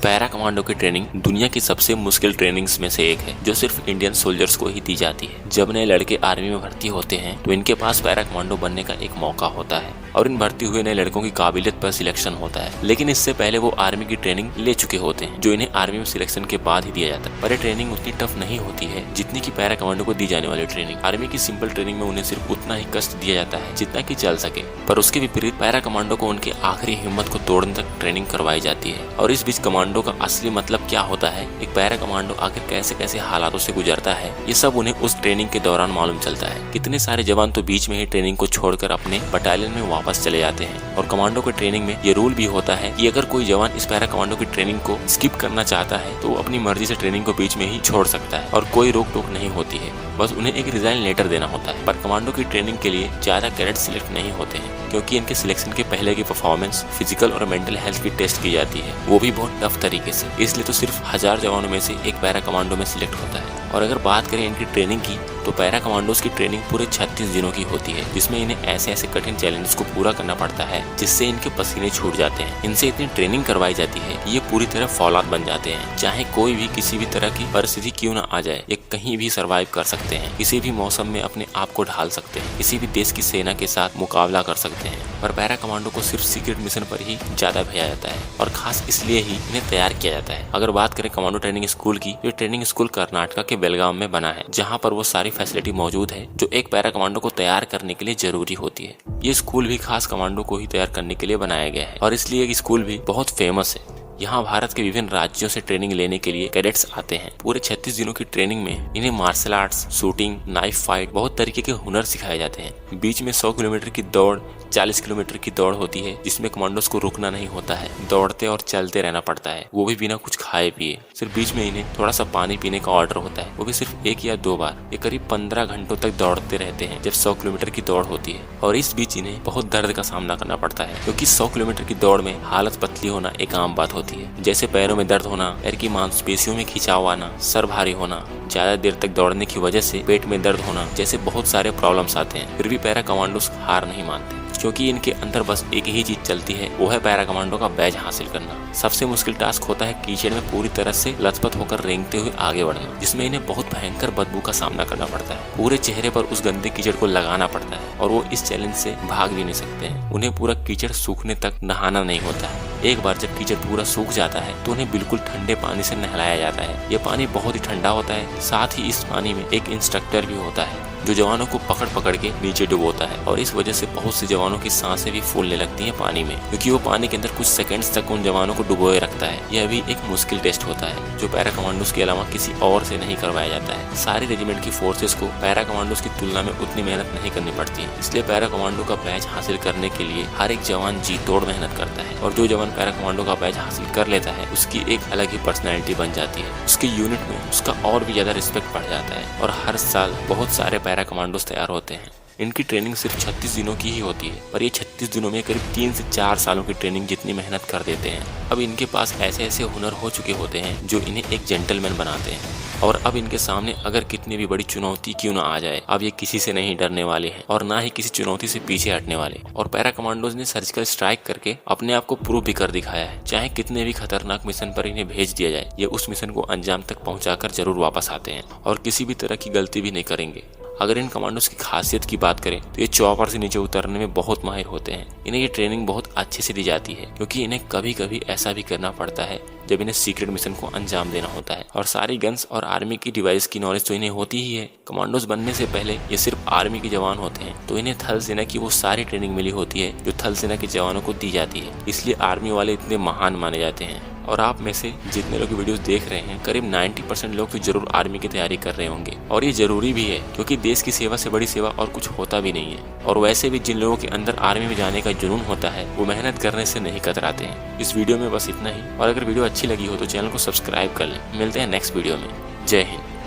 Para commando की training दुनिया की सबसे मुश्किल ट्रेनिंग्स में से एक है जो सिर्फ इंडियन सोल्जर्स को ही दी जाती है। जब नए लड़के आर्मी में भर्ती होते हैं तो इनके पास पैरा कमांडो बनने का एक मौका होता है और इन भर्ती हुए नए लड़कों की काबिलियत पर सिलेक्शन होता है। लेकिन इससे पहले वो आर्मी की ट्रेनिंग ले चुके होते हैं जो इन्हें आर्मी में सिलेक्शन के बाद ही दिया जाता है। पर ये ट्रेनिंग उतनी टफ नहीं होती है जितनी की पैरा कमांडो को दी जाने वाली ट्रेनिंग। आर्मी की सिंपल ट्रेनिंग में उन्हें सिर्फ उतना ही कष्ट दिया जाता है जितना की चल सके, पर उसके विपरीत पैरा कमांडो को उनके आखिरी हिम्मत को तोड़ने तक ट्रेनिंग करवाई जाती है। और इस बीच कमांडो का असली मतलब क्या होता है, एक पैरा कमांडो आखिर कैसे कैसे हालातों से गुजरता है, ये सब उन्हें उस ट्रेनिंग के दौरान मालूम चलता है। कितने सारे जवान तो बीच में ही ट्रेनिंग को छोड़कर अपने बटालियन में वापस चले जाते हैं। और कमांडो की ट्रेनिंग में ये रूल भी होता है कि अगर कोई जवान इस पैरा कमांडो की ट्रेनिंग को स्किप करना चाहता है तो वो अपनी मर्जी से ट्रेनिंग को बीच में ही छोड़ सकता है और कोई रोक टोक नहीं होती है, बस उन्हें एक रिजाइन लेटर देना होता है। पर कमांडो की ट्रेनिंग के लिए ज्यादा कैडेट सिलेक्ट नहीं होते हैं क्योंकि इनके सिलेक्शन के पहले की परफॉर्मेंस, फिजिकल और मेंटल हेल्थ की टेस्ट की जाती है, वो भी बहुत टफ तरीके से। इसलिए तो सिर्फ 1000 जवानों में से एक पैरा कमांडो में सिलेक्ट होता है। और अगर बात करें इनकी ट्रेनिंग की तो पैरा कमांडोज की ट्रेनिंग पूरे 36 दिनों की होती है जिसमें इन्हें ऐसे ऐसे कठिन चैलेंजेस को पूरा करना पड़ता है जिससे इनके पसीने छूट जाते हैं। इनसे इतनी ट्रेनिंग करवाई जाती है कि ये पूरी तरह फौलाद बन जाते हैं। चाहे कोई भी किसी भी तरह की परिस्थिति क्यों ना आ जाए, ये कहीं भी सरवाइव कर सकते हैं, किसी भी मौसम में अपने आप को ढाल सकते हैं, किसी भी देश की सेना के साथ मुकाबला कर सकते हैं। पर पैरा कमांडो को सिर्फ सीक्रेट मिशन पर ही ज्यादा भेजा जाता है और खास इसलिए ही इन्हें तैयार किया जाता है। अगर बात करें कमांडो ट्रेनिंग स्कूल की, ये ट्रेनिंग स्कूल कर्नाटका के बेलगाम में बना है जहाँ पर वो सारी फैसिलिटी मौजूद है जो एक पैरा कमांडो को तैयार करने के लिए जरूरी होती है। ये स्कूल भी खास कमांडो को ही तैयार करने के लिए बनाया गया है और इसलिए ये स्कूल भी बहुत फेमस है। यहाँ भारत के विभिन्न राज्यों से ट्रेनिंग लेने के लिए कैडेट्स आते हैं। पूरे 36 दिनों की ट्रेनिंग में इन्हें martial arts, shooting, knife fight, बहुत तरीके के हुनर सिखाए जाते हैं। बीच में 100 किलोमीटर की दौड़, 40 किलोमीटर की दौड़ होती है जिसमें कमांडोज को रुकना नहीं होता है, दौड़ते और चलते रहना पड़ता है, वो भी बिना कुछ खाए पिए। सिर्फ बीच में इन्हें थोड़ा सा पानी पीने का ऑर्डर होता है, वो भी सिर्फ 1 या 2 बार। ये करीब 15 घंटों तक दौड़ते रहते हैं जब 100 किलोमीटर की दौड़ होती है। और इस बीच इन्हें बहुत दर्द का सामना करना पड़ता है क्योंकि 100 किलोमीटर की दौड़ में हालत पतली होना एक आम बात होती है, जैसे पैरों में दर्द होना, पैर की मांसपेशियों में खिंचाव आना, सर भारी होना, ज्यादा देर तक दौड़ने की वजह से पेट में दर्द होना, जैसे बहुत सारे प्रॉब्लम्स आते हैं। फिर भी पैरा कमांडोज हार नहीं मानते क्योंकि इनके अंदर बस एक ही चीज चलती है, वो है पैरा कमांडो का बैज हासिल करना। सबसे मुश्किल टास्क होता है कीचड़ में पूरी तरह से लथपथ होकर रेंगते हुए आगे बढ़ना, जिसमें इन्हें बहुत भयंकर बदबू का सामना करना पड़ता है। पूरे चेहरे पर उस गंदे कीचड़ को लगाना पड़ता है और वो इस चैलेंज से भाग भी नहीं सकते हैं। उन्हें पूरा कीचड़ सूखने तक नहाना नहीं होता है। एक बार जब कीचड़ पूरा सूख जाता है तो उन्हें बिल्कुल ठंडे पानी से नहलाया जाता है। ये पानी बहुत ही ठंडा होता है, साथ ही इस पानी में एक इंस्ट्रक्टर भी होता है जो जवानों को पकड़ पकड़ के नीचे डुबोता है। और इस वजह से बहुत से जवानों की सांसें भी फूलने लगती हैं पानी में, क्योंकि वो पानी के अंदर कुछ सेकंड्स तक उन जवानों को डुबोए रखता है। यह भी एक मुश्किल टेस्ट होता है जो पैरा कमांडोज के अलावा किसी और से नहीं करवाया जाता है। सारे रेजिमेंट की फोर्सेस को पैरा कमांडोज की तुलना में उतनी मेहनत नहीं करनी पड़ती है, इसलिए पैरा कमांडो का बैज हासिल करने के लिए हर एक जवान जी तोड़ मेहनत करता है। और जो जवान पैरा कमांडो का बैज हासिल कर लेता है उसकी एक अलग ही पर्सनैलिटी बन जाती है, उसके यूनिट में उसका और भी ज्यादा रिस्पेक्ट बढ़ जाता है। और हर साल बहुत सारे पैरा कमांडोज तैयार होते हैं। इनकी ट्रेनिंग सिर्फ 36 दिनों की ही होती है, पर ये 36 दिनों में करीब 3 से 4 सालों की ट्रेनिंग जितनी मेहनत कर देते हैं। अब इनके पास ऐसे ऐसे हुनर हो चुके होते हैं जो इन्हें एक जेंटलमैन बनाते हैं। और अब इनके सामने अगर कितनी भी बड़ी चुनौती क्यों ना आ जाए, अब ये किसी से नहीं डरने वाले हैं और ना ही किसी चुनौती से पीछे हटने वाले। और पैरा कमांडोज ने सर्जिकल स्ट्राइक करके अपने आप को प्रूव भी कर दिखाया है। चाहे कितने भी खतरनाक मिशन पर इन्हें भेज दिया जाए, ये उस मिशन को अंजाम तक पहुंचाकर जरूर वापस आते हैं और किसी भी तरह की गलती भी नहीं करेंगे। अगर इन कमांडोज की खासियत की बात करें तो ये चॉपर से नीचे उतरने में बहुत माहिर होते हैं। इन्हें ये ट्रेनिंग बहुत अच्छे से दी जाती है क्योंकि इन्हें कभी कभी ऐसा भी करना पड़ता है जब इन्हें सीक्रेट मिशन को अंजाम देना होता है। और सारी गन्स और आर्मी की डिवाइस की नॉलेज तो इन्हें होती ही है। कमांडोज बनने से पहले ये सिर्फ आर्मी के जवान होते हैं, तो इन्हें थल सेना की वो सारी ट्रेनिंग मिली होती है जो थल सेना के जवानों को दी जाती है। इसलिए आर्मी वाले इतने महान माने जाते हैं। और आप में से जितने लोग वीडियोस देख रहे हैं, करीब 90% लोग तो जरूर आर्मी की तैयारी कर रहे होंगे। और ये जरूरी भी है क्योंकि देश की सेवा से बड़ी सेवा और कुछ होता भी नहीं है। और वैसे भी जिन लोगों के अंदर आर्मी में जाने का जुनून होता है वो मेहनत करने से नहीं कतराते हैं। इस वीडियो में बस इतना ही। और अगर वीडियो अच्छी लगी हो तो चैनल को सब्सक्राइब कर लें। मिलते हैं नेक्स्ट वीडियो में। जय हिंद।